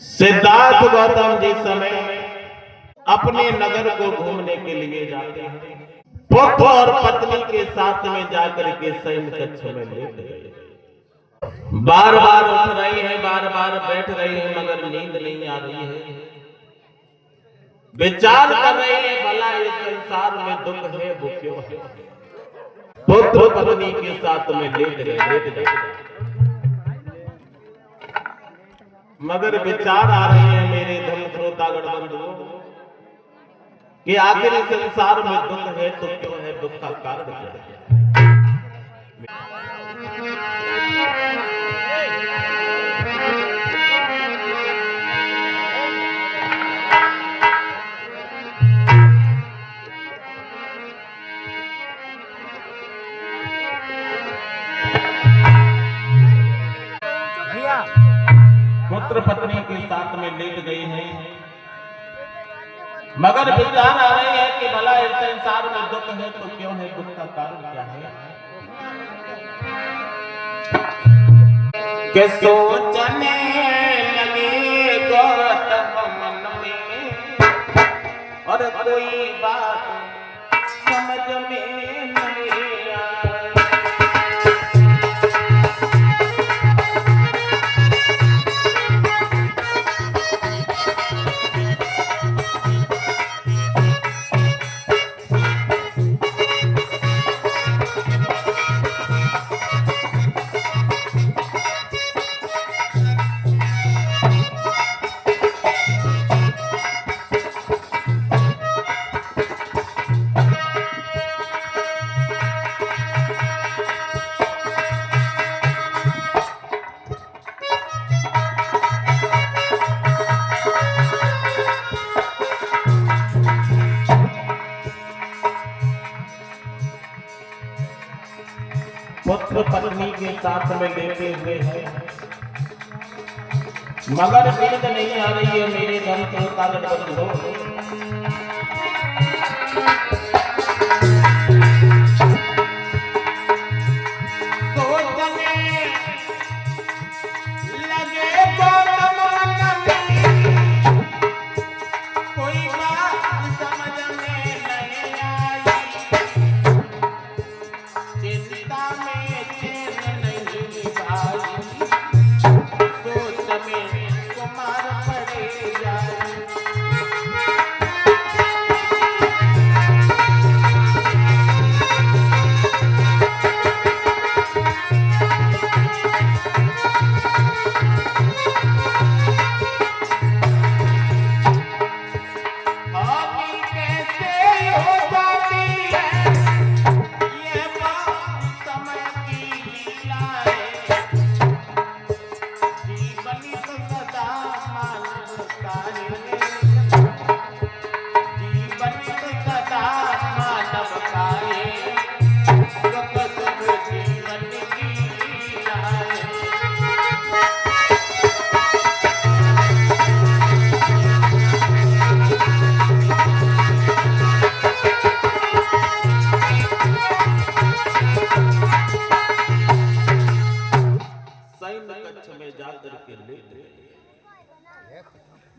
सिद्धार्थ गौतम जी समय अपने नगर को घूमने के लिए जाते हैं। पुत्र और पत्नी के साथ में जाकर के शयन कक्ष में लेट गए। बार बार उठ रही है, बार बार बैठ रही है, मगर नींद नहीं आ रही है। विचार कर रही है, भला इस संसार में दुख है वो क्यों है। पुत्र पत्नी के साथ में लेट गए। मगर विचार आ रहे हैं मेरे धर्म श्रोतागण बंधुओं कि आखिर इस संसार में दुख है तो क्यों है, दुख का कारण क्या है। पुत्र पत्नी के साथ में लेट गई है, मगर विचार आ रहे हैं कि भला इस संसार में दुख है तो क्यों है, दुख का कारण क्या है। कि सोचने लगे गौतम मन में और कोई बात समझ में नहीं आई। पुत्र पत्नी के साथ में लेटे हुए हैं, मगर नींद नहीं आ रही है मेरे धर्म श्रोतागण बंधुओं।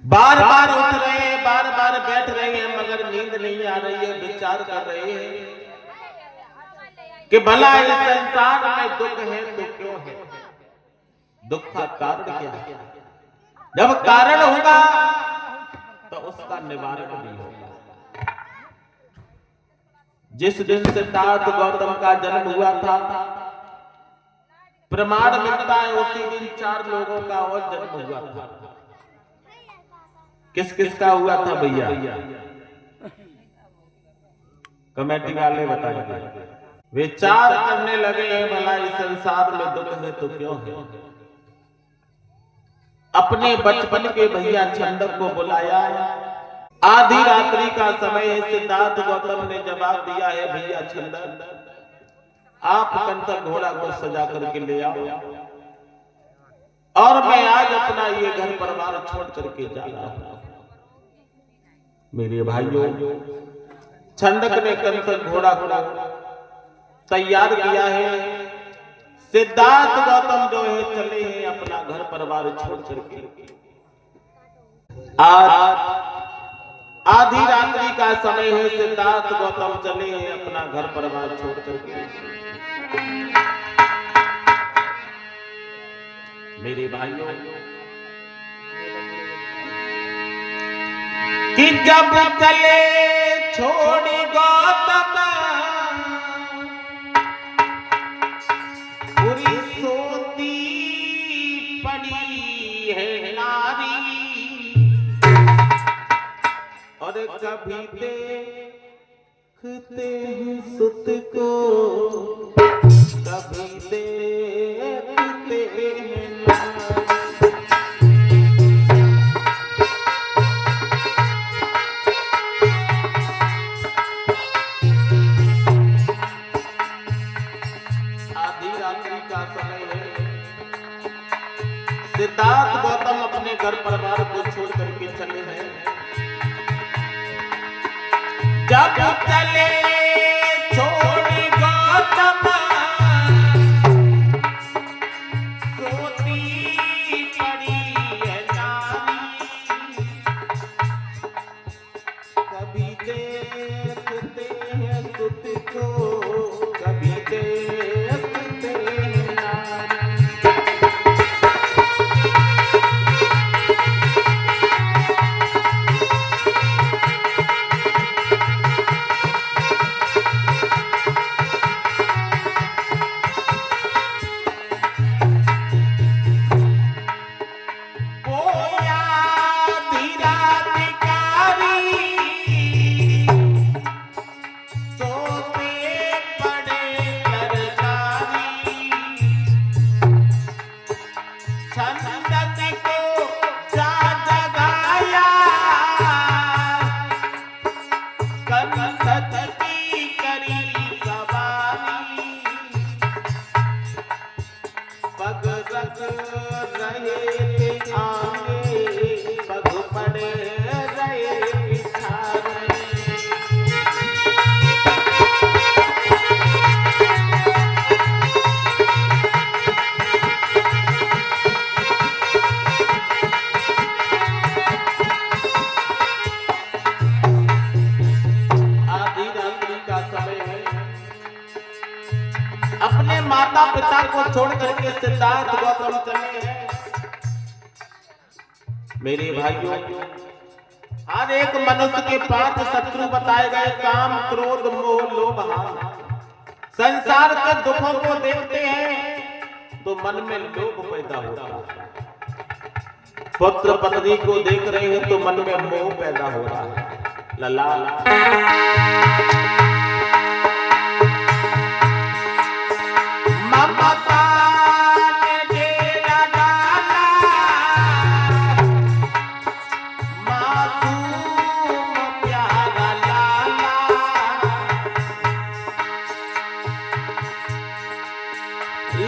बार बार उठ रहे हैं, बार बार बैठ रहे हैं, मगर नींद नहीं आ रही है। विचार कर रहे हैं कि भला इस संसार में दुख है तो क्यों है, दुख का कारण क्या है। जब कारण होगा तो उसका निवारण भी होगा। जिस दिन सिद्धार्थ गौतम का जन्म हुआ था, प्रमाण मिलता है उसी दिन 4 लोगों का और जन्म हुआ था। किस किस का हुआ था भैया, कमेटी वाले बताएंगे। विचार करने लगे हैं भला इस संसार में दुख है तो क्यों है। अपने बचपन के भैया छंदक को बुलाया। आधी रात्रि का समय है। सिद्धार्थ गौतम ने जवाब दिया है, भैया छंदक आप कंतर घोड़ा को सजा करके ले आओ और मैं आज अपना ये घर परिवार छोड़ करके जा रहा हूं। मेरे भाइयों, छंदक ने कंतर घोड़ा तैयार किया है। सिद्धार्थ गौतम जो है चले हैं अपना घर परिवार छोड़ करके। आज आधी रात्रि का समय है। सिद्धार्थ गौतम चले हैं अपना घर परिवार छोड़ करके। मेरे भाइयों, कि जब चले छोड़ी गौतम पूरी सोती पड़ी है नारी, और कभी देखते हैं सुत को, कभी देखते हैं नारी। आधी रात्रि का समय है। सिद्धार्थ गौतम अपने घर परिवार को छोड़ करके चले हैं। जब चले छोड़ी गौतम सोती पड़ी है नारी, कभी देखते हैं सुत को, कभी देखते हैं नारी। अपने माता पिता को छोड़ करके सिद्धार्थ गौतम चले हैं। मेरे भाइयों, हर एक मनुष्य के 5 शत्रु बताए गए, काम, क्रोध, मोह, लोभ, संसार के दुखों को देखते हैं तो मन में लोभ पैदा होता है। पुत्र पत्नी को देख रहे हैं तो मन में मोह पैदा हो रहा है। लला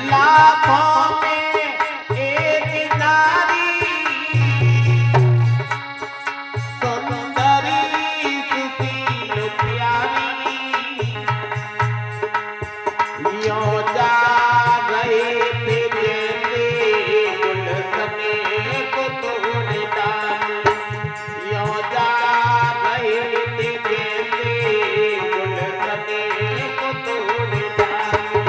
लाखों में एक नारी, सुंदरी सुशील प्यारी, यों जा रहे थे जैसे गुलशने को तोड़ डाले, यों जा रहे थे जैसे गुलशने को तोड़ डाले।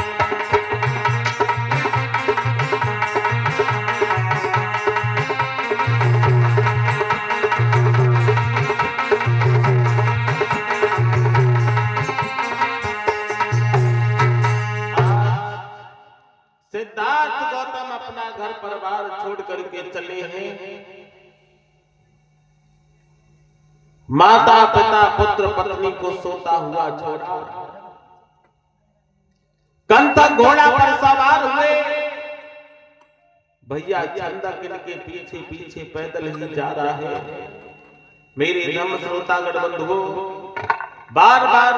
सिद्धार्थ गौतम अपना घर परिवार छोड़ करके चले हैं। माता पिता पुत्र पत्नी को सोता हुआ छोड़ा, कंटक घोड़ा पर सवार हुए। भैया चंदक इनके पीछे पीछे पैदल ही जा रहा है। मेरे धर्म श्रोतागण बंधुओं, बार बार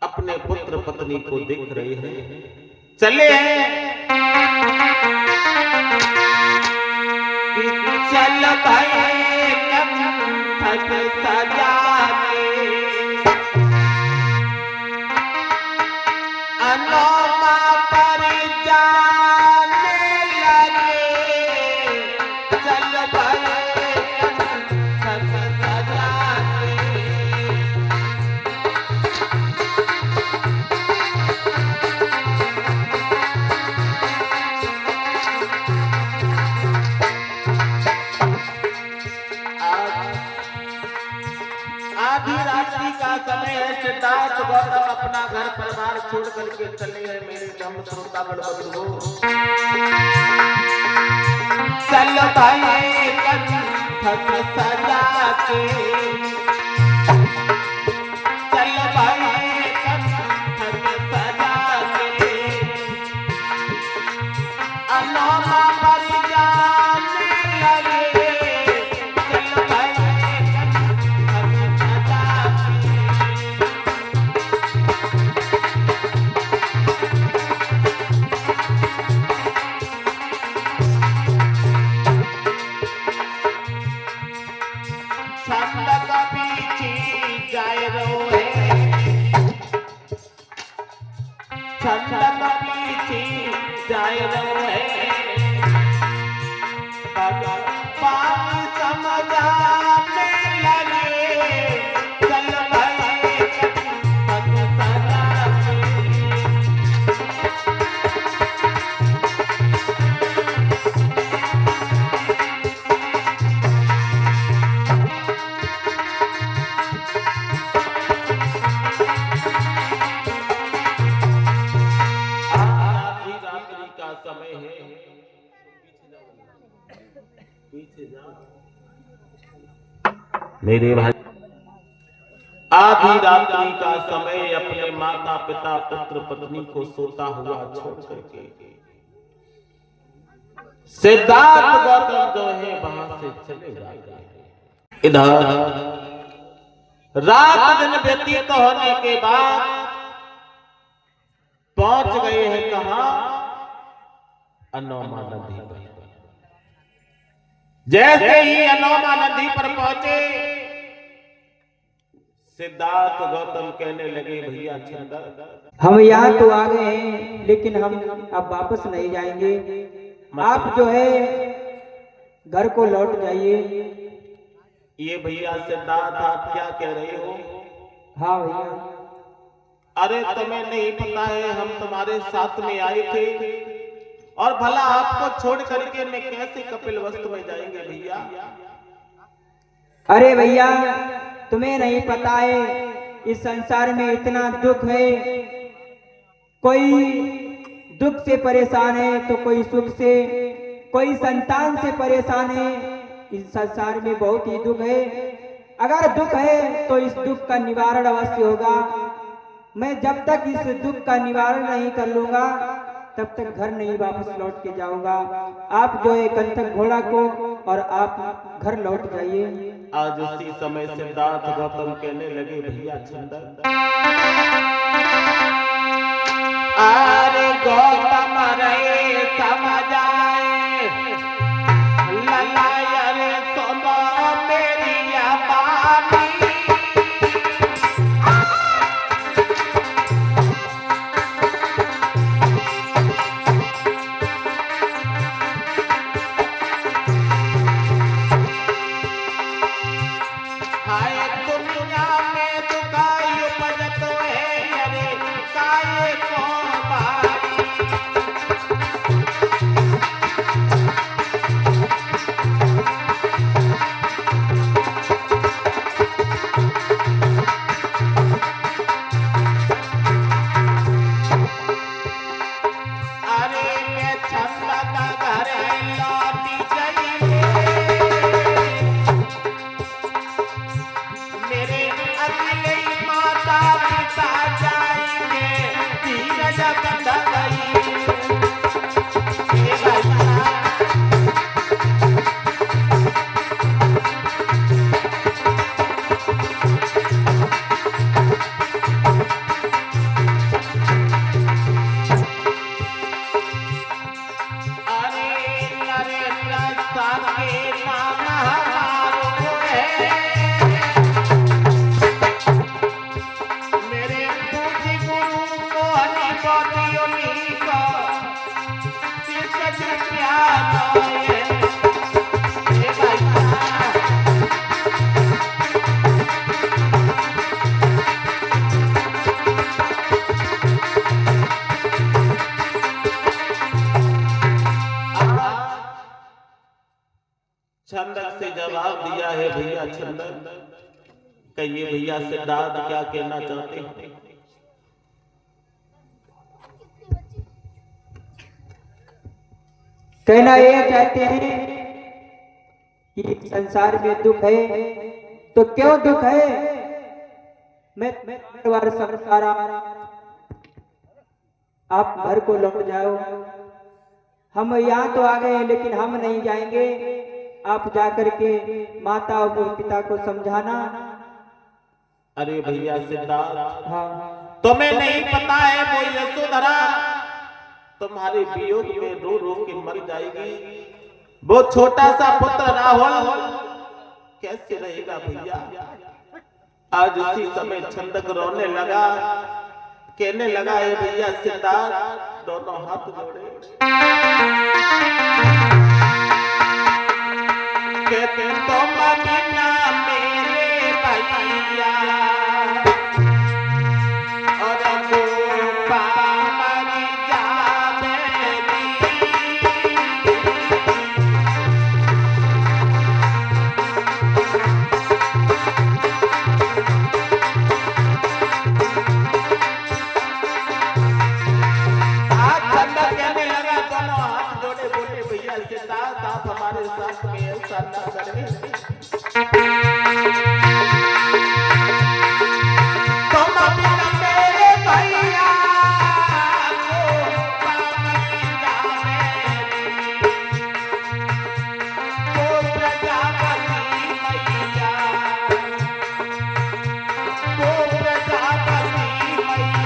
अपने पुत्र पत्नी को देख रहे हैं, चले हैं कि चल भाई कंठक सजाने, अनोमा पर जाने लगे, चल भाई गौतम अपना घर परिवार छोड़ करके चले गए मेरे धर्म श्रोतागण बंधुओं। चल भाई कंठ सजा के, चल भाई कंठ सजा के, अनोमा मर जाने लगे। चल भाई कंठ सजा के, छंद कभी जाए रोए, छंद कभी जाए रोए, पानी समझाने लगे। चल भाई कंठ सजा के, रात्रि का समय है, पीछे जाओ मेरे भाई। आधी रात्रि का समय अपने माता पिता पुत्र पत्नी को सोता हुआ छोड़ करके सिद्धार्थ गौतम जो है वहां से चले जाते हैं। इधर रात दिन व्यतीत होने के बाद पहुंच गए हैं कहां? अनोमा नदी पर। जैसे ही अनोमा नदी पर पहुंचे सिद्धार्थ गौतम कहने लगे भैया छंदर, हम यहाँ तो आ गए हैं लेकिन हम अब वापस नहीं जाएंगे। आप जो है घर को लौट जाइए। ये भैया सिद्धार्थ आप क्या कह रहे हो? हाँ भैया। अरे तुम्हें नहीं पता है हम तुम्हारे साथ में आए थे और भला आपको छोड़ करके मैं कैसे कपिल वस्तु में जाएंगे भैया? अरे भैया तुम्हें नहीं पता है इस संसार में इतना दुख है, कोई दुख से परेशान है तो कोई सुख से, कोई संतान से परेशान है। इस संसार में बहुत ही दुख है। अगर दुख है तो इस दुख का निवारण अवश्य होगा। मैं जब तक इस दुख का निवारण नहीं कर लूंगा तब तक घर नहीं वापस लौट के जाऊंगा। आप जो है कंठक घोड़ा को और आप घर लौट जाइए। आज उसी समय सिद्धार्थ गौतम कहने लगे भैया छंदर, अरे गौतम रे समझ आए ललाय रे सुनो मेरी बानी। हाय दुनिया में दुखाई उपजत है अरे काये को बारी। अरे मैं छंद का घर लौटी गई, मेरे अकेले माता पिता जाएंगे धीरज बंध गई। अरे नरेंद्र साके नाम हमारो है, मेरे पूज्य गुरु को हनिपतियों का शिष्य प्यारा है। हे भैया छंदक से जवाब दिया है भैया छंदक, कहिए भैया सिद्धार्थ क्या कहना चाहते हैं? कहना ये चाहते हैं कि संसार में दुख है तो क्यों दुख है। मैं बार संसार आप घर को लौट जाओ। हम यहाँ तो आ गए हैं लेकिन हम नहीं जाएंगे। आप जाकर के माता और पिता को समझाना। अरे भैया सिद्धार्थ, हाँ तुम्हें नहीं पता है वो यशोधरा तुम्हारे वियोग में रो रो के मर जाएगी। वो छोटा सा पुत्र राहुल कैसे रहेगा भैया। आज उसी समय छंदक रोने लगा, कहने लगा है भैया सिद्धार्थ, दोनों हाथ जोड़े कहते तुम बिना मेरे भैया और गोपा मरी जावेगी। कहने लगा, दोनों हाथ जोड़े बोले भैया सिद्धार्थ आप हमारे साथ में ऐसा न करें। तुम बिना मेरे भैया गोपा मरी जावेगी। वो प्रजापति मैया, वो प्रजापति मैया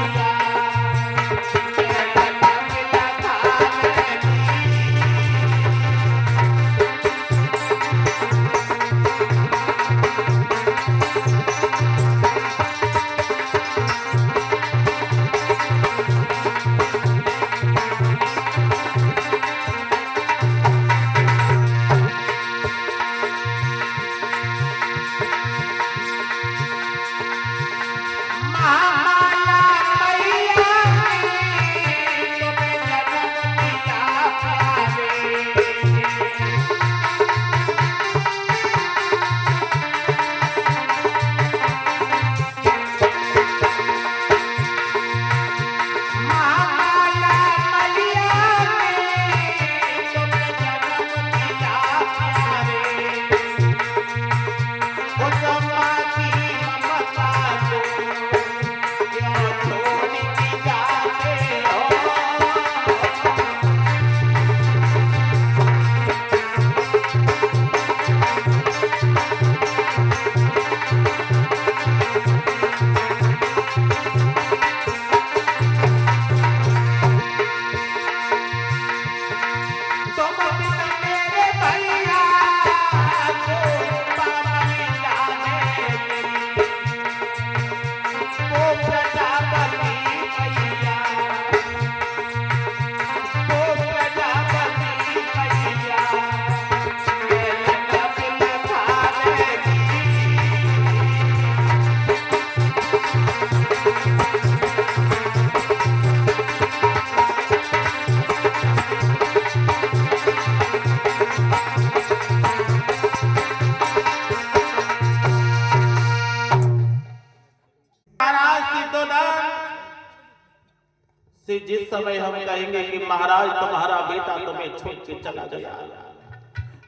से जिस समय हम कहेंगे कि महाराज तुम्हारा बेटा तुम्हें छोड़ के चला गया,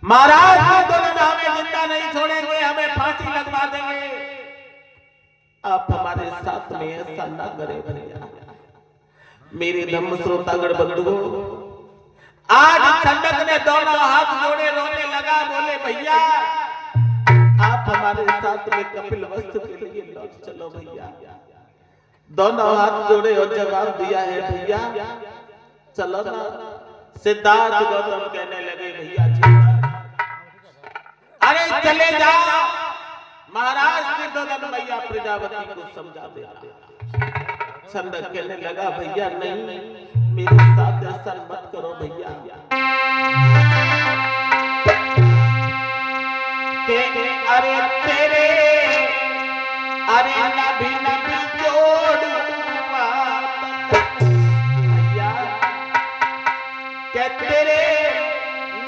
महाराज हमें जिंदा नहीं छोड़ेंगे, हमें फांसी लगवा देंगे। आप हमारे साथ में ऐसा ना करें भैया। मेरे धम्म श्रोतागण बंधुओं, आज छंदक ने दोनों हाथ जोड़े रोने लगा, बोले भैया आप हमारे साथ में कपिल वस्तु के लिए लौट चलो भैया। दोनों हाथ जोड़े और जवाब दिया है भैया चलो ना। सिद्धार्थ गौतम कहने लगे भैया जी अरे चले जाओ, महाराज सिद्धोधन मैया प्रजापति को समझा देना। छंदक कहने लगा भैया नहीं, मेरे साथ ऐसा मत करो भैया। अरे तेरे अरे नभी नभी जोड़ूंगा भैया, क्या तेरे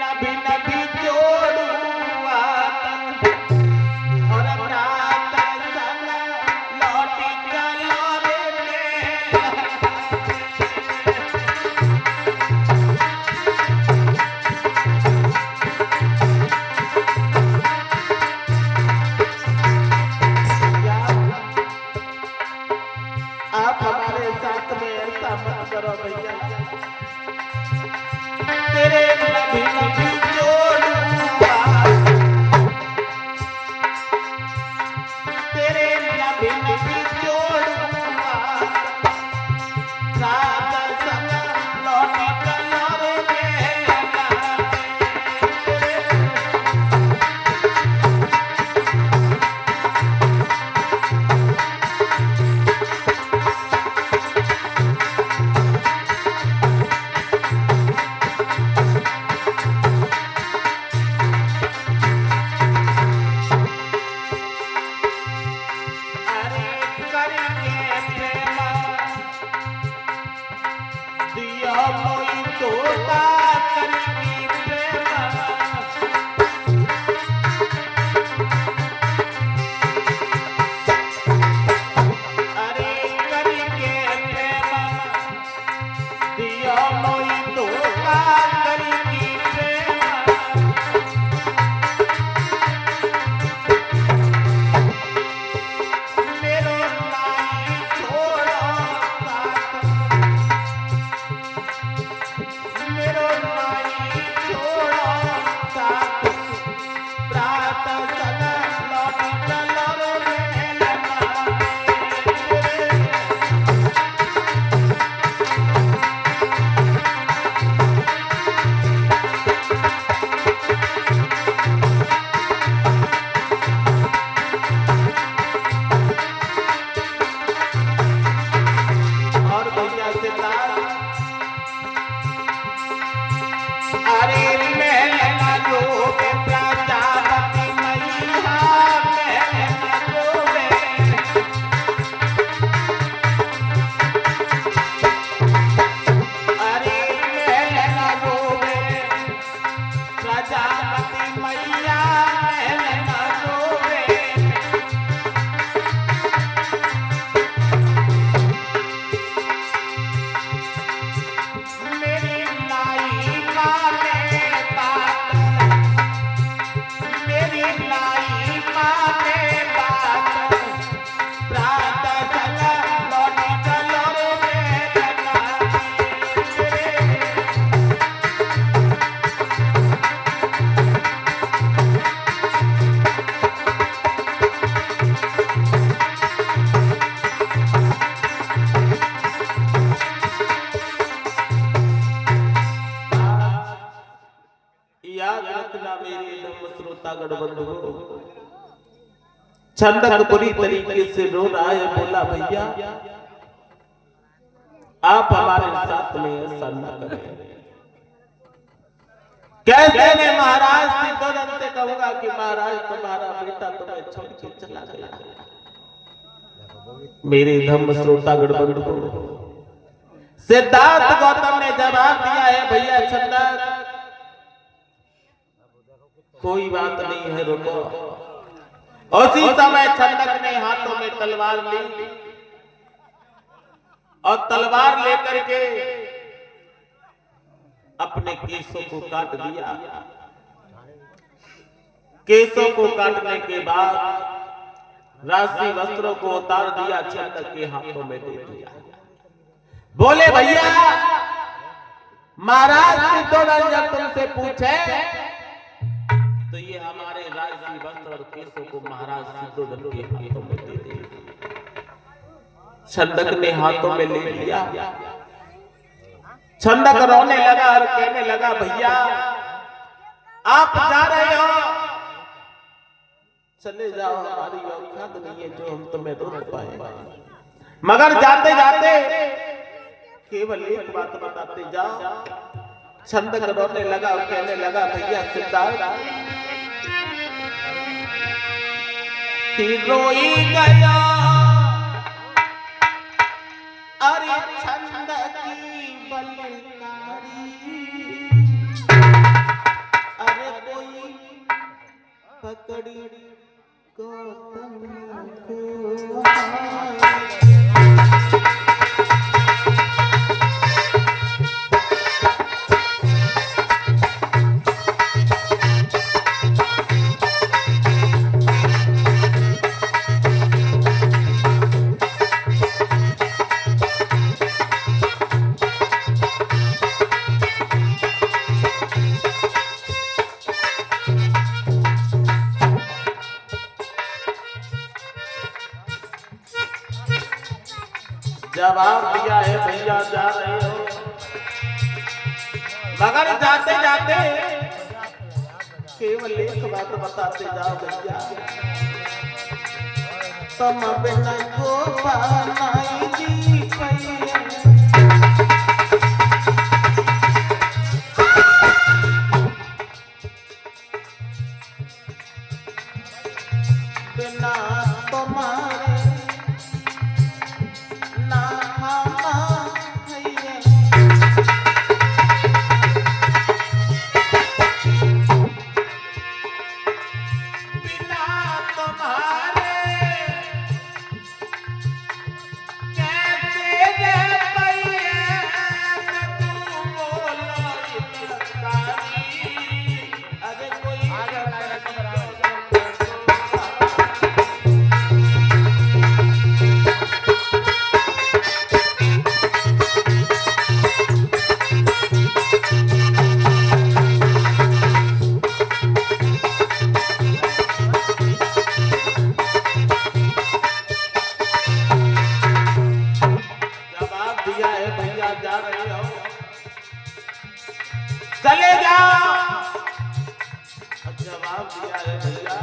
नभी नभी जोड़ूंगा और रात संग लौटी चलो रे। सगा लौट चलो मेला और भैया से अरे मेला जो प्रजापति मैया मेला जो अरे मेला जो प्रजापति मैया मेला जो मेरी लाई माने बात मेरी लाई माने बात प्रात सगा लौट चलो मेला याद रखना मेरे धम्म श्रोतागण बंधु छंदक बुरी तरीके से रो रहा है बोला भैया आप हमारे साथ में ऐसा न करें कैसे मैं महाराज सिद्धोदन से कहूंगा कि महाराज तुम्हारा बेटा तुम्हें छोड़ के चला गया मेरे धम्म श्रोतागण बंधु सिद्धार्थ गौतम ने जवाब दिया है भैया छंदक कोई बात नहीं है रुको उसी समय छंदक ने हाथों में तलवार ली और तलवार लेकर के अपने केसों को काट दिया केसों को काटने के बाद राशि वस्त्रों को उतार दिया छंदक के हाथों में दे दिया बोले भैया महाराज सिद्धोदन जब तुमसे पूछे तो ये हमारे राशि वस्त्र और केसों को महाराज सिद्धोदन के हाथों में दे दिए छंदक ने हाथों में ले लिया छंदक रोने लगा और कहने लगा भैया आप जा रहे हो चले जाओ हमारी औकात नहीं है जो हम तुम्हें रोक पाए मगर जाते जाते केवल एक बात बताते जाओ छंदक रोने लगा और कहने लगा भैया सिद्धार्थ कि रोई गया अरे छंदक की बलकारी अरे कोई पकड़ी गौतम को जवाब दिया है भैया जा रहे हो मगर जाते जाते केवल एक बात बताते जाओ भैया तुम बिना को पानाई जी बिना तुम्हारे दिया है भैया।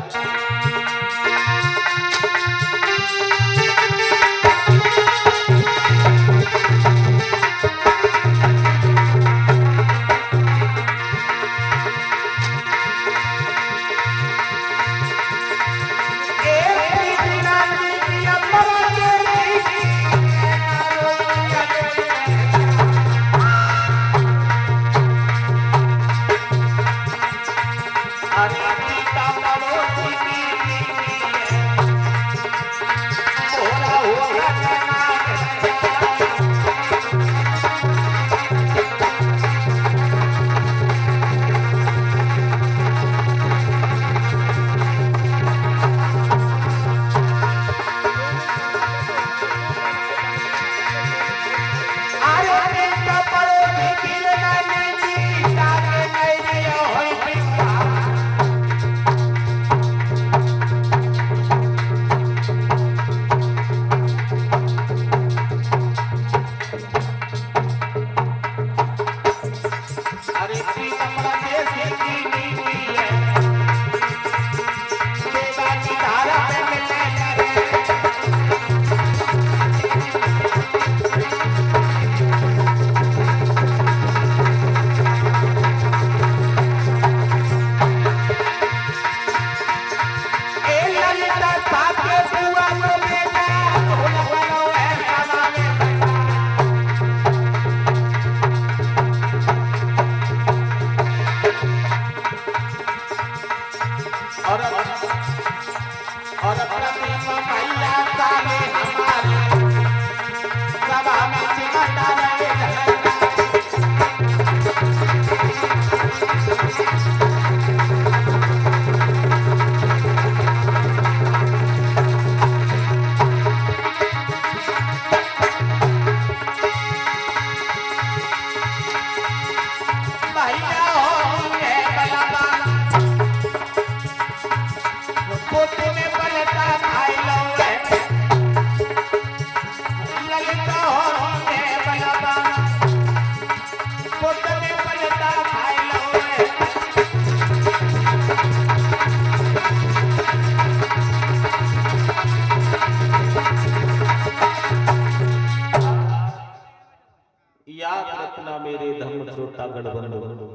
याद रखना मेरे धर्म श्रोता गणबंधु,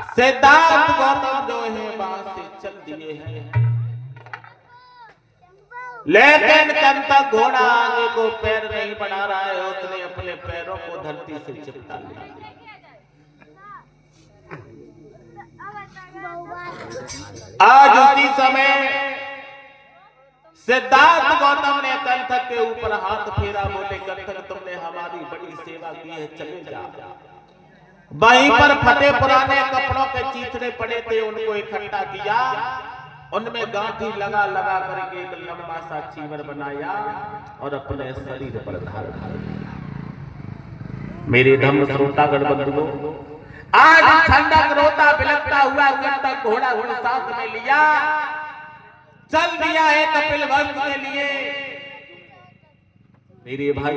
सिद्धार्थ गौतम जो है वहां से चल दिए हैं, लेकिन कब तक घोड़ा आगे को पैर नहीं बढ़ा रहा है, उसने अपने पैरों को धरती से चिपका लिया। आज उसी समय सिद्धार्थ गौतम ने कंथक के ऊपर हाथ फेरा, बोले कंथक तुमने हमारी बड़ी सेवा की है, चले जाओ। वहीं पर फटे पुराने कपड़ों के चीथड़े पड़े थे, उनको इकट्ठा किया, उनमें गांठी लगा लगा करके एक लंबा सा चीवर बनाया और अपने शरीर पर धारण किया। मेरे धर्म श्रोता गणबंधुओं, आज ठंडक रोता बिलखता हुआ कंथक घोड़ा घोड़ा साथ में लिया, चल दिया है कपिल वस्तु के लिए। मेरे भाई,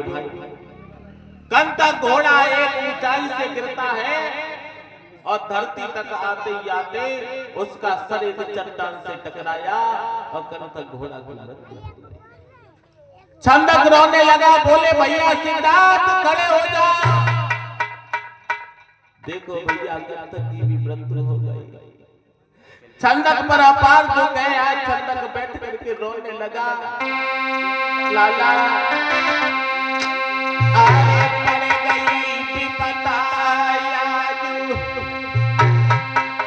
कंथक घोड़ा एक ऊंचाई से गिरता है और धरती तक आते ही आते उसका सर एक चट्टान से टकराया और कंथक घोड़ा की मृत्यु हो गई। छंदक रोने लगा, बोले भैया सिद्धार्थ खड़े हो जाओ, देखो भैया कंथक की भी मृत्यु हो गई। छंदक पर अपार दुख है, आज छंदक बैठ करके रोने लगा, लाला आए पड़ गई विपदा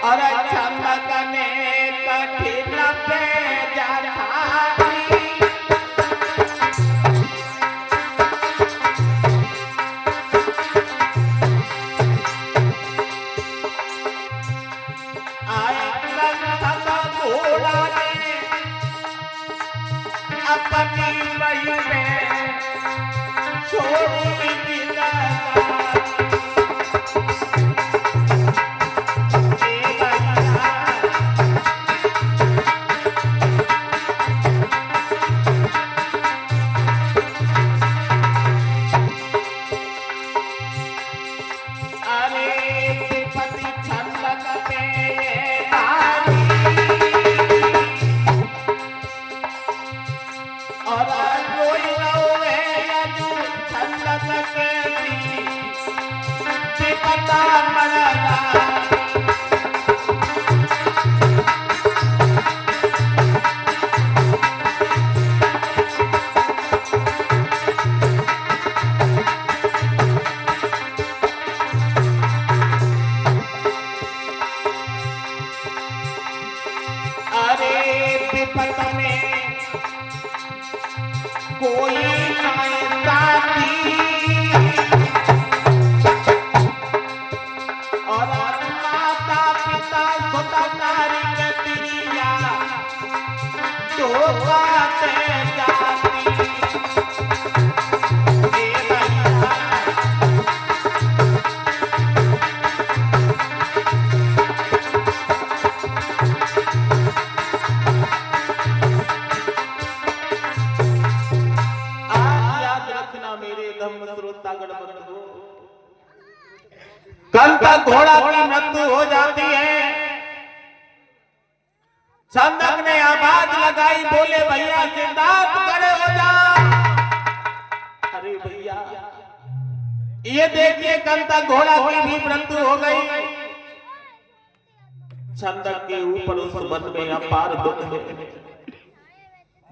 और छंदक ने कठिन पे अपनी वही में छोड़ी दिला अरे पति छंदक पे विपत में कोई नहीं साथी और माता पिता सुता नारी के तिरिया धोखाते जाती कल तक घोड़ा की मृत्यु हो जाती है। छंदक ने आवाज लगाई, बोले भैया सिद्धार्थ खड़े हो जाओ। अरे भैया ये देखिए कल तक घोड़ा की भी मृत्यु हो गई। छंदक के ऊपर उस मन में अपार दुख है,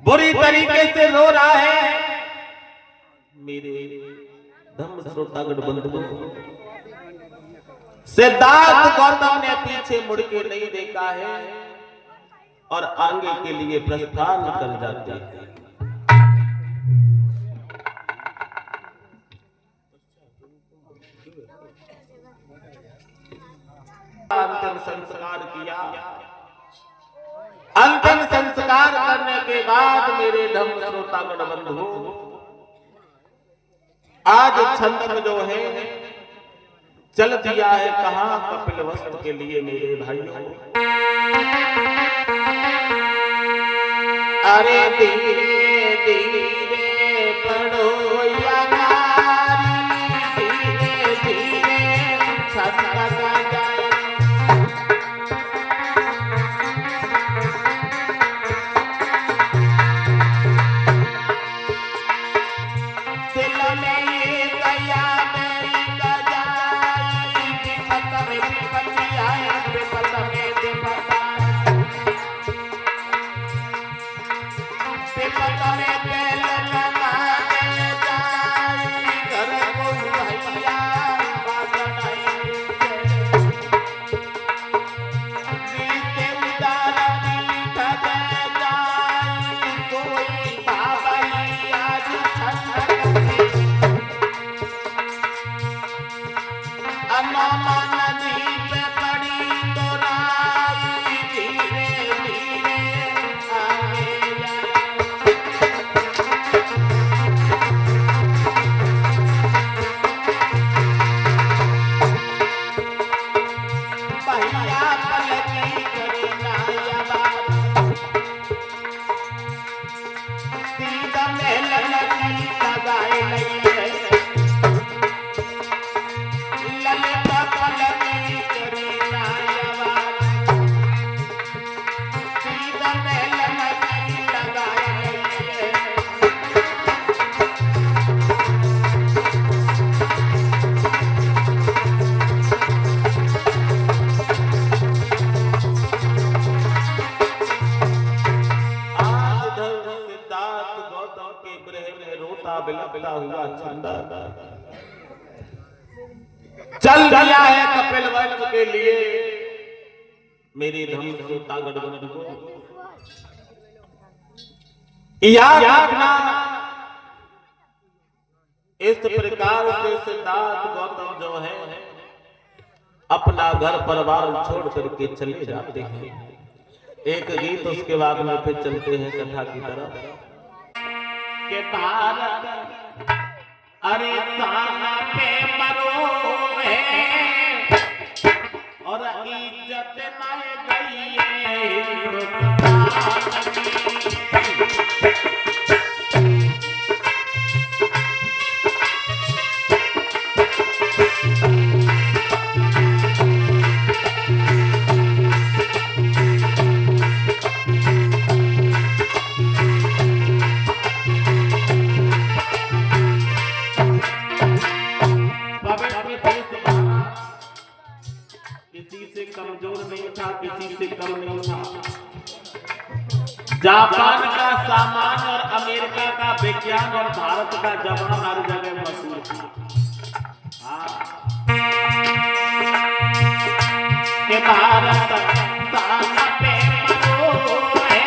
बुरी तरीके से रो रहा है। मेरे धम्म श्रोतागण बंधुओं, सिद्धार्थ गौतम ने पीछे मुड़ के नहीं देखा है और आगे के लिए प्रस्थान कर जाते हैं। अंतिम संस्कार किया। अंतिम संस्कार करने के बाद मेरे धम्म श्रोतागण बंधुओं, आज छंदक जो है चल दिया है कहां कपिल वस्तु के लिए मेरे भाइयों। अरे धीरे धीरे बढ़ो या नारी, धीरे धीरे छंदक जाए। दिल में ये गया मेरी गजाई, विपत में विपत्ति आए, विपत में विपत आए, विपत में बेल लगाने जाई, घर को भैया बात नहीं रीते उदार पीठ दे जाई, कोई बाबाई आज छंदक अनामा नदी पे पड़ी तो राई, धीरे धीरे आगे जाए। भैया पलकी करी नायाबाद, सीधा महल लगी लगाए लई है। ललिता पलकी करी नायाबाद, सीधा महल लगी लगाए लई है। आज सिद्धार्थ गौतम के गृह में रोता बिलखता हुआ छंदक चल दिया है कपिल वस्तु के लिए मेरे धम्म श्रोतागण बंधुओं। याद रखना, इस प्रकार से सिद्धार्थ गौतम जो है अपना घर परिवार छोड़ करके चले जाते हैं। एक गीत उसके बाद में फिर चलते हैं कथा की तरफ। के भारत अरे साना पे मरो है और इज्जत न गई है। किसी से कमजोर नहीं था, किसी से कम नहीं था। जापान का सामान और अमेरिका का विज्ञान और भारत का जवान हर जगह मशहूर था। के भारत साना पे मरो है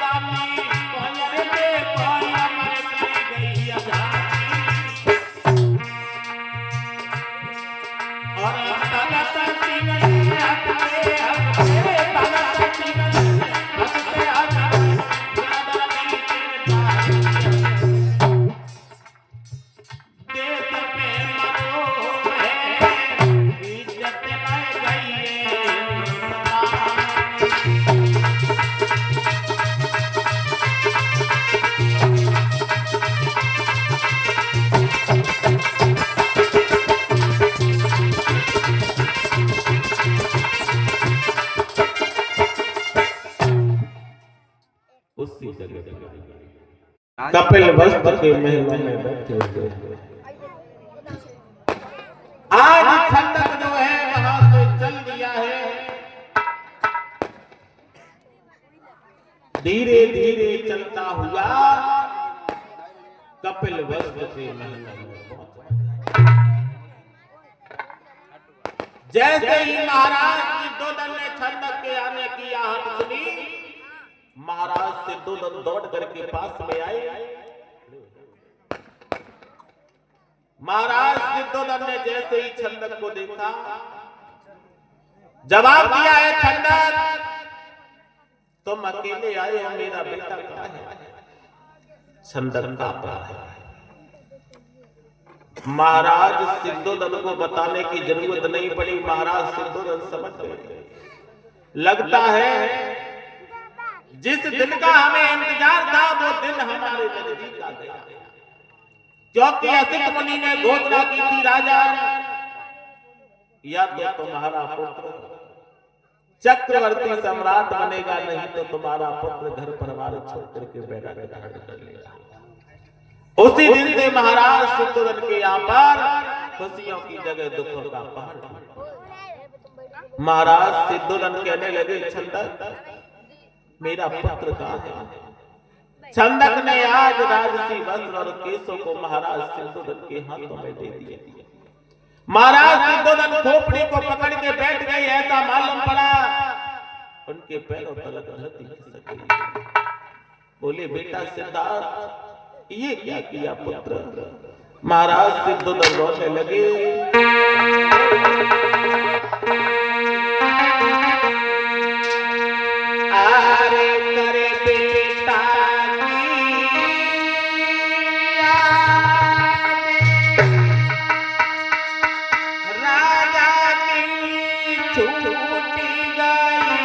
रानी कोयल के कोयल मर गई अजानी और तलत सीगन हटके हटके तलत सीगन हटके हटके देश में मरो है इज्जत में गई उसी जगह कपिल वस्तु के महलों में बैठे हुए आज छंदक जो है वहां से चल दिया है। धीरे धीरे चलता हुआ कपिल वस्तु के महलों में पहुंचा। जैसे ही महाराज सिद्धोधन ने छंदक के आने की आहट सुनी, महाराज सिद्धोधन दौड़ करके पास में आए। महाराज सिद्धोधन ने जैसे ही छंदक को देखा, जवाब दिया है छंदक तुम अकेले आए हो, मेरा बेटा कहाँ है? छंदक कांपा है। महाराज सिद्धोधन को बताने की जरूरत नहीं पड़ी, महाराज सिद्धोधन समझ गए। लगता है जिस दिन का हमें इंतजार था वो दिन हमारे नजदीक आ गया, क्योंकि असित मुनि ने घोषणा की थी राजा या तो तुम्हारा पुत्र चक्रवर्ती सम्राट बनेगा, नहीं तो तुम्हारा पुत्र घर परिवार छोड़ करके बेटा धारण कर लेगा। उसी दिन से महाराज सिद्धोधन के यहाँ पर खुशियों की जगह दुखों का पहाड़। महाराज सिद्धोधन कहने लगे छंदक मेरा पुत्र कहाँ है? छंदक ने आज राजसी वस्त्र और केसों को महाराज सिद्धोधन के हाथों में दे दिए। महाराज सिद्धोधन खोपड़ी को पकड़ के बैठ गए। ऐसा मालूम पड़ा उनके पैरों तलक धरती खिसक गई। बोले बेटा सिद्धार्थ ये क्या किया पुत्र? महाराज सिद्धोधन रोने लगे। आरे करे बेटा राजा की छूटी गई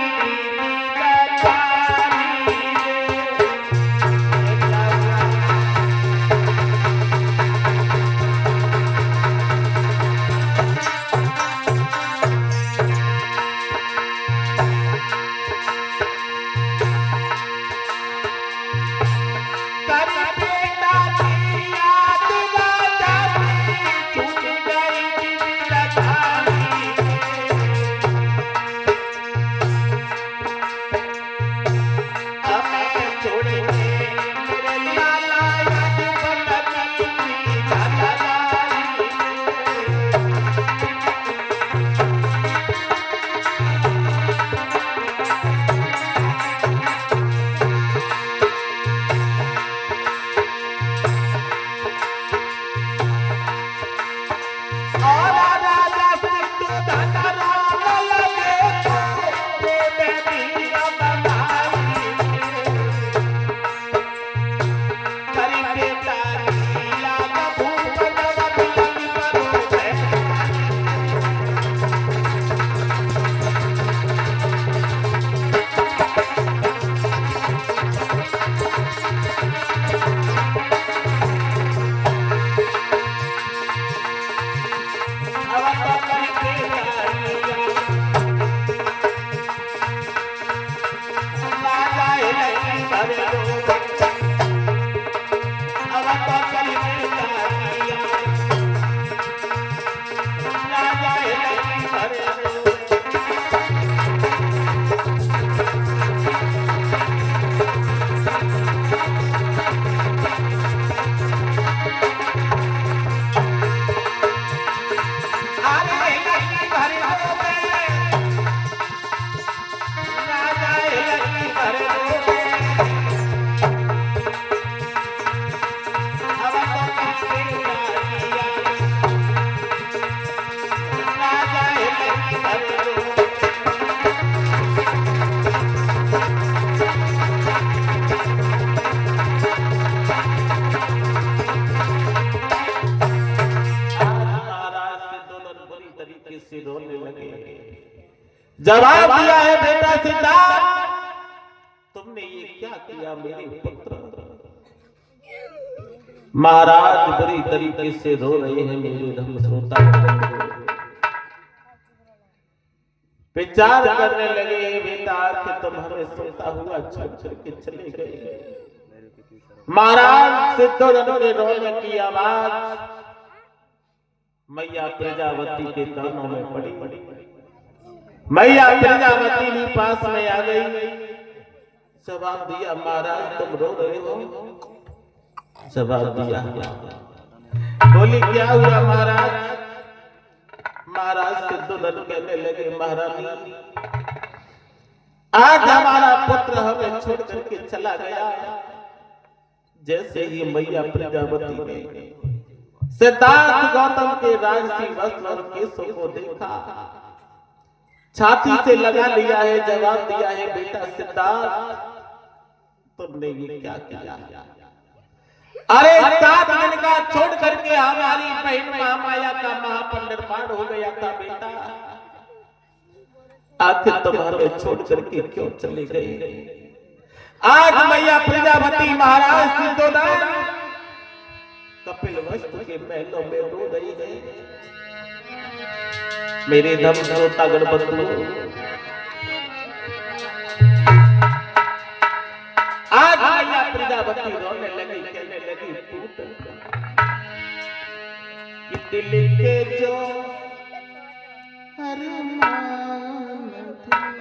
जवाब दिया है बेटा सिद्धार्थ, तुमने ये क्या किया मेरे पुत्र। महाराज बुरी तरीके से रो रहे हैं मेरे धर्म श्रोता। विचार करने लगे बेटा कि तुम हमें सोता हुआ छोड़ के चले गए। महाराज सिद्धोधन के रोने की आवाज मैया प्रजावती के कानों में पड़ी। मैया प्रजावती भी पास में आ गई। जवाब दिया महाराज तुम रो रहे हो। जवाब दिया बोली क्या हुआ महाराज। महाराज सिद्धोधन कहने लगे महारानी आज हमारा पुत्र हमें छोड़ करके चला गया। जैसे ही मैया प्रजावती ने सिद्धार्थ गौतम के राजसी वस्त्र और केसों को देखा, छाती से लगा लिया है। जवाब दिया है बेटा सिद्धार्थ तुमने ये क्या किया। अरे 7 दिन का छोड़ करके हमारी बहन महामाया का महापरिनिर्वाण हो गया था बेटा। आखिर तुम हमें छोड़ करके क्यों चले गए। आज मैया प्रजावती महाराज सिद्धोधन कपिल वस्तु के महलों में रो रही है। मेरे धर्म श्रोता गणबंधु आज मैया प्रजावती रोने लगी, कहने लगी पुत्र कि दिल के जो अरमान के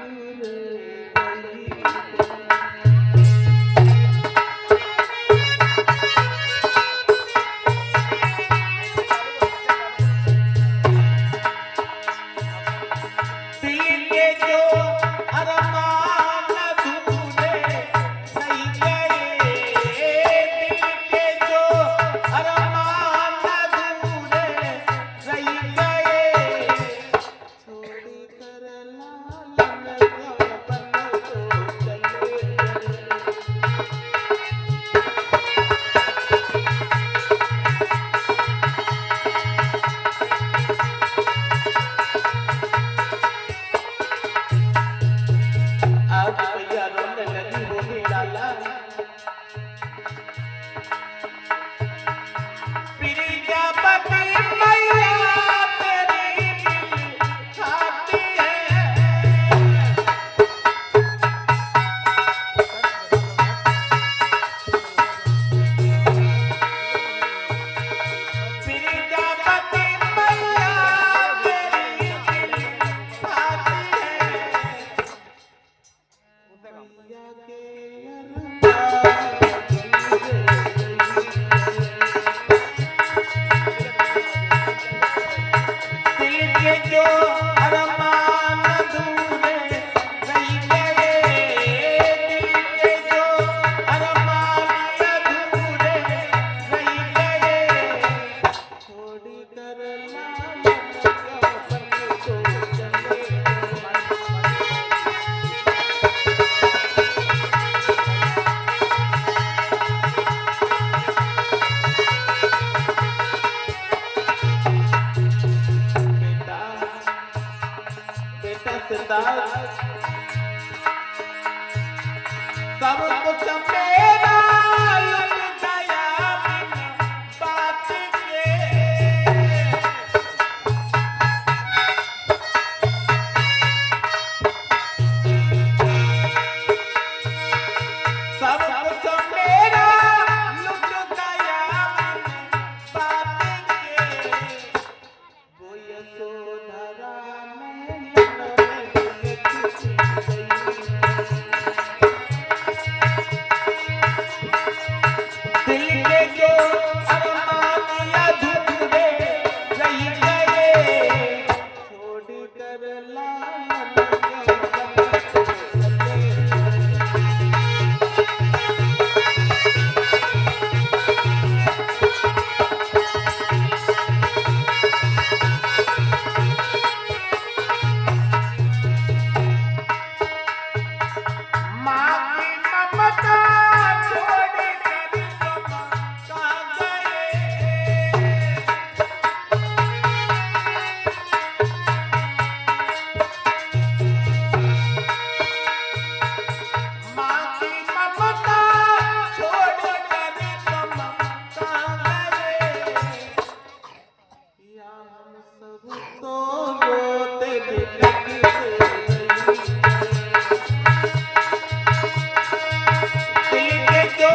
जो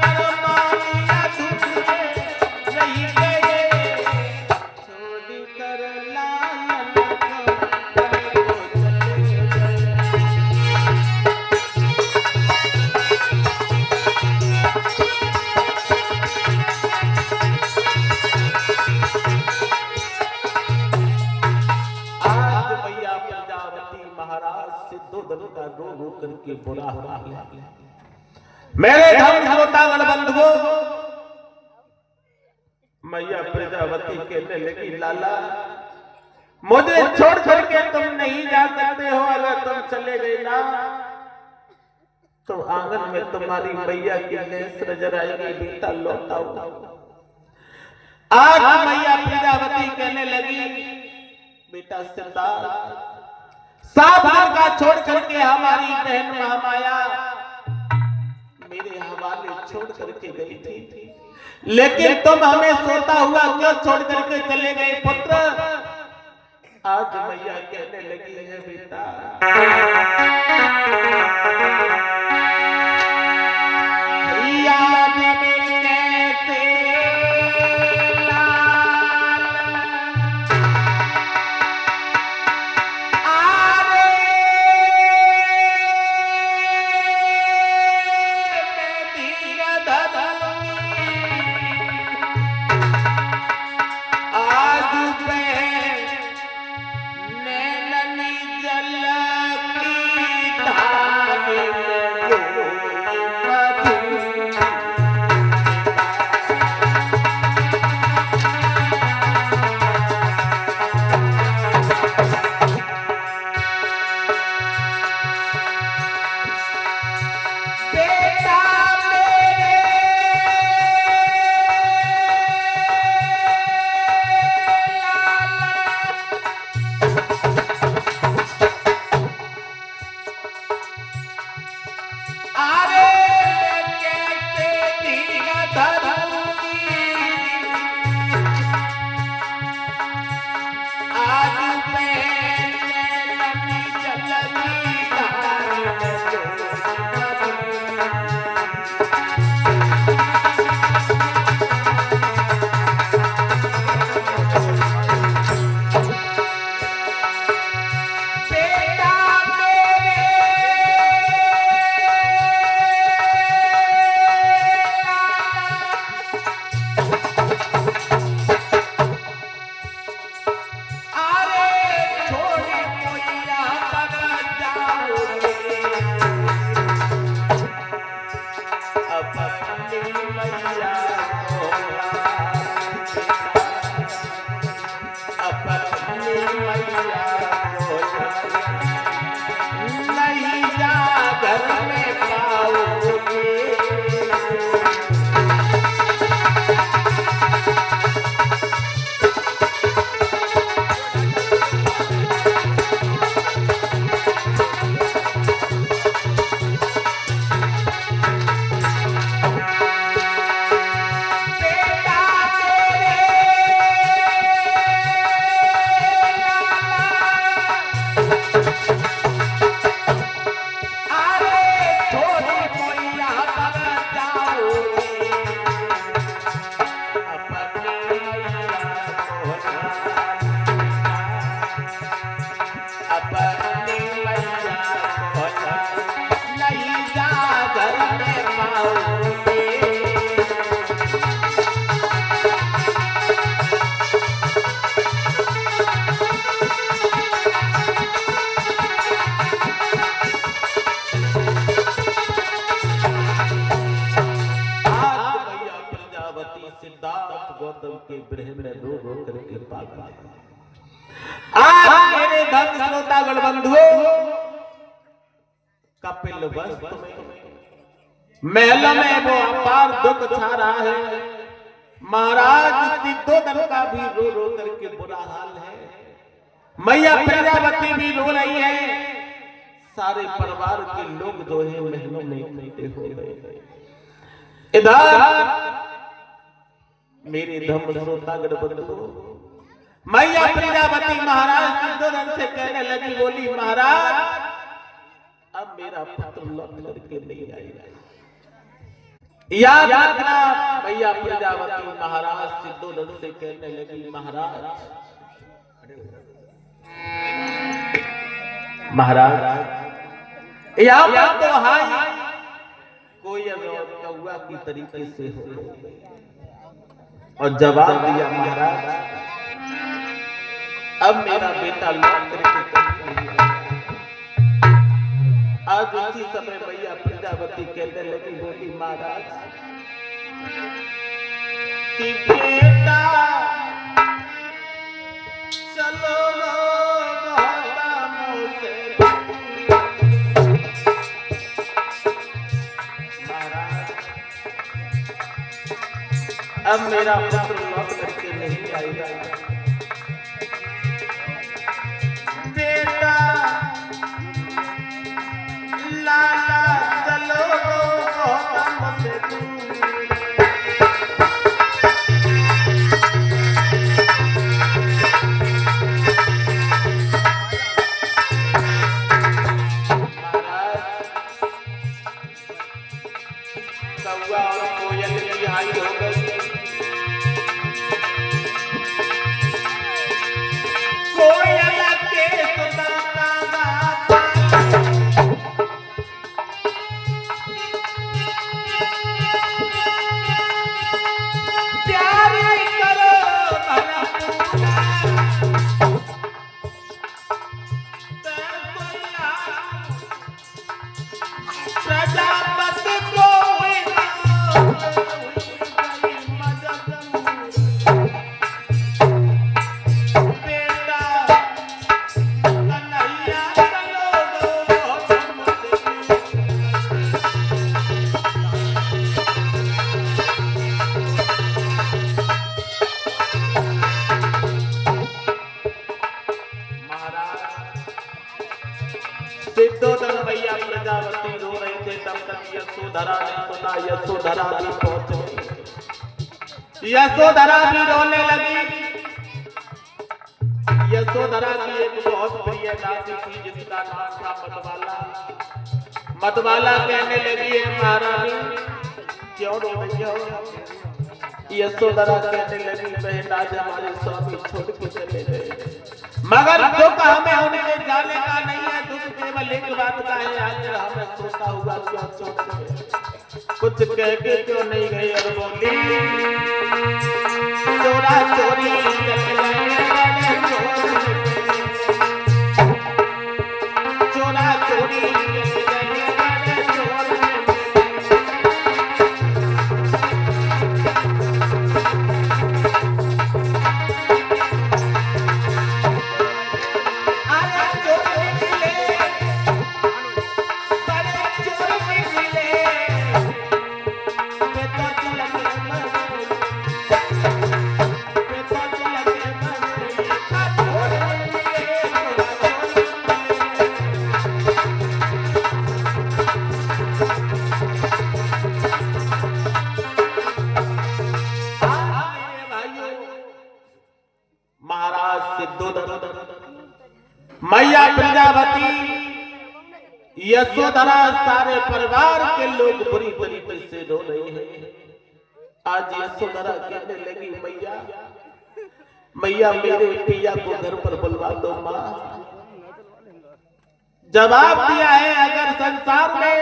अरमानिया दूसरे नहीं गए, छोड़ कर लालन को चले गए। आज मैया प्रजापति महाराज सिद्धोधन का रो रो करके बुरा हाल है। मेरे धर्म श्रोतागण बंधुओं, मैया प्रजापति कहने लगी, लाला मुझे छोड़ करके तुम नहीं जा सकते हो। अगर तुम चले गए ना तो आंगन में तुम्हारी मैया की लेस नजर आएगी, बेटा लौट आओ। आज मैया प्रजापति कहने लगी, बेटा सिद्धार्थ 7 दिन का छोड़ करके हमारी बहन महामाया मेरे हवाले छोड़ करके गई थी, लेकिन तुम हमें सोता हुआ क्यों छोड़ करके चले गए पुत्र? आज मैया कहने लगी है, बेटा याद में कैसे श्रोतागण बंधुओं, कपिल वस्तु में महल में वो अपार दुख छा रहा है। महाराज सिद्धोधन का भी रो रो करके बुरा हाल है। मैया प्रजापति भी रो रही है। सारे परिवार के लोग जो है महलों में इकट्ठे हो गए। इधर मेरे धर्म श्रोतागण बंधुओं, मैया प्रजापति महाराज सिद्धोधन से कहने लगी, बोली महाराज अब मेरा पुत्र लौट करके नहीं आएगा। याद रखना भैया प्रजापति महाराज सिद्धोधन से कहने लगी, महाराज यहाँ पर तो हाय कोई कौआ की तरीके से हो। और जवाब दिया, महाराज अब मेरा बेटा लौट करके आज उसी समय भैया प्रजापति कहने लगी, बोली महाराज कि बेटा चलो मुझसे महाराज अब मेरा पुत्र लौट करके नहीं आएगा। बेटा लाला चलो मुझसे कौआ और कोयल की हाई हो गई। कोयल के सुदाना प्यार करो भला प्रजापति को सिद्धोधन भैया प्रजापति रो रहे थे, तब तक यशोधरा ने सुना। यशोधरा भी पहुंच गई। यशोधरा भी रोने लगी। यशोधरा की एक बहुत प्रिय दासी थी जिसका नाम था मतवाला। मतवाला कहने लगी, महारानी क्यों रो रही हो? यशोधरा कहने लगी, बहन आज हमारे स्वामी छोड़ के चले गए, मगर दुख हमें उनके जाने का नहीं है। दुख केवल एक बात का है, आज हमें सोता हुआ क्यों छोड़ गए, कुछ कह के क्यों नहीं गए? और बोली चोरा चोरी चोरा चोरी मैया प्रजापति यशोधरा सारे परिवार के लोग बुरी तरीके से रो रहे हैं। आज यशोधरा कहने लगी, मैया मैया मेरे पिया को घर पर बुलवा दो। माँ जवाब दिया है, अगर संसार में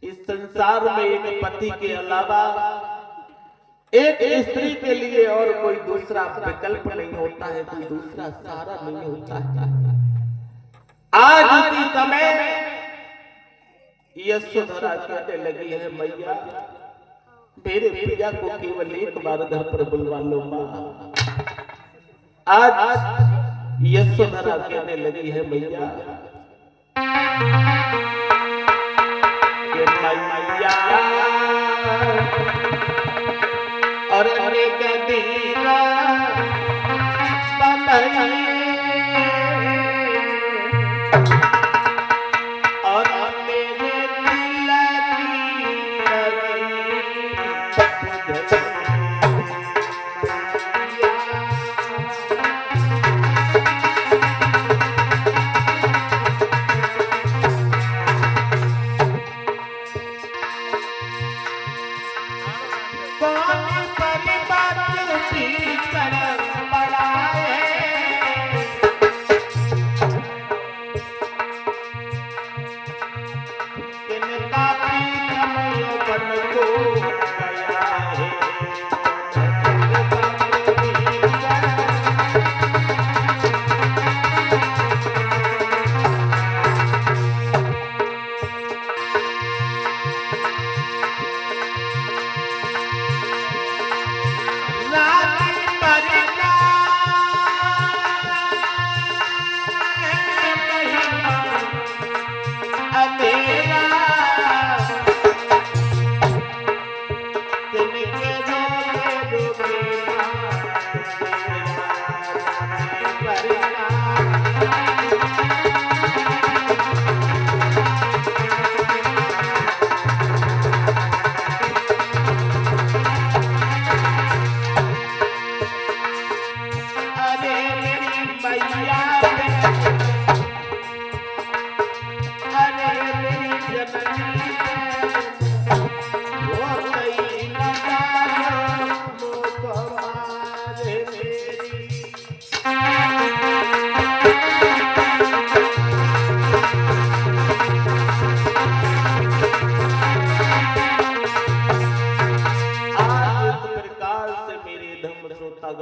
इस संसार में एक पति के अलावा एक स्त्री के लिए और कोई दूसरा विकल्प नहीं होता है, कोई दूसरा सहारा नहीं होता है। आज इसी समय यशोधरा कहने लगी है, मैया मेरे पिया को केवल एक बार घर पर बुलवा लो। माँ आज यशोधरा कहने लगी है, मैया मैया और अनेक दीना बनाई और मेरे दिल की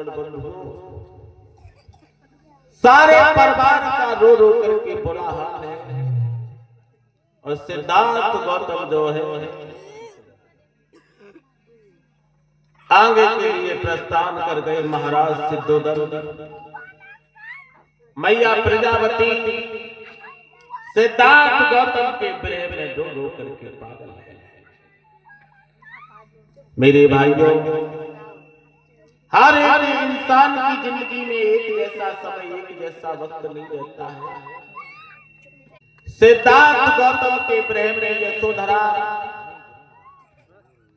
सज्जन बंधुओं, सारे परिवार का रो रो करके बुरा हाल है। और सिद्धार्थ गौतम जो है आगे के लिए प्रस्थान कर गए। महाराज सिद्धोदर, मैया प्रजापति सिद्धार्थ गौतम के विरह में रो रो करके पागल है। मेरे भाइयों, हर एक इंसान की जिंदगी में एक जैसा समय, एक जैसा वक्त नहीं रहता है। सिद्धार्थ गौतम के प्रेम में यशोधरा,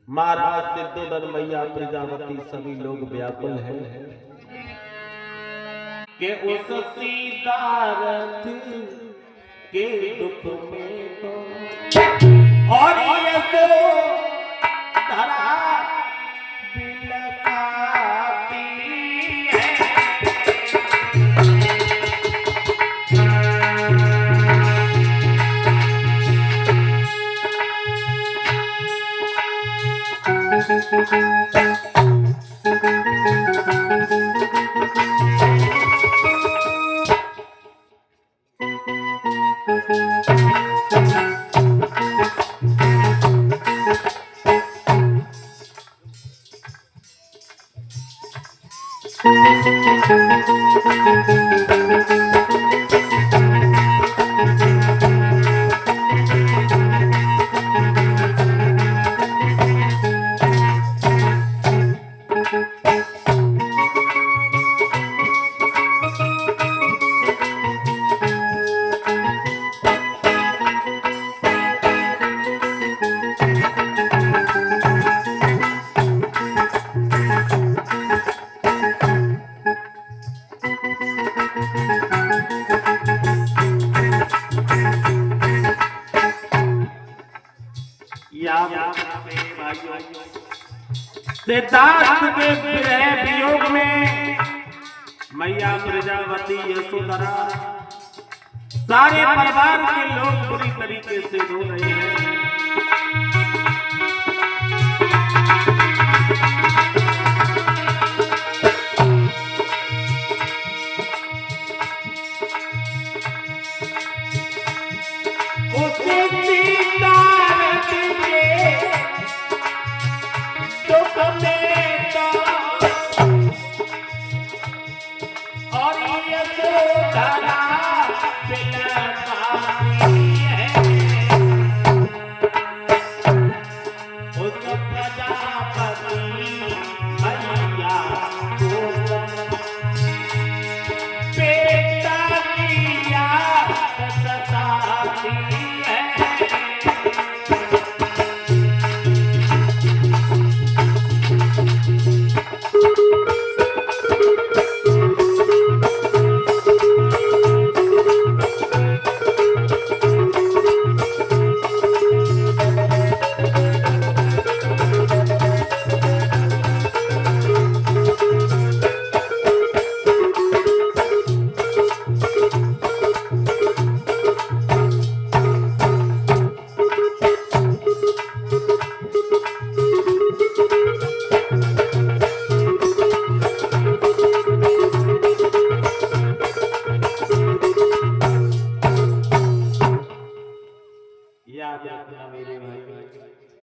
महाराज सिद्धोदर, मैया प्रजापति सभी लोग व्याकुल हैं कि उस सिद्धार्थ के दुख में तो और यशोधरा बिलखाती है। सिद्धार्थ के विरह वियोग में मैया प्रजापति यशोधरा, सारे परिवार के लोग बुरी तरीके से रो रहे हैं।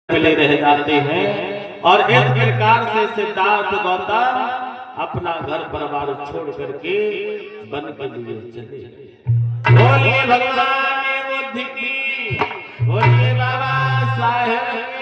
मिले रह जाते हैं। और इस प्रकार से सिद्धार्थ गौतम अपना घर परिवार छोड़ करके वन के लिए चले। बोलिए भगवान बुद्ध की, बोलिए बाबा साहेब।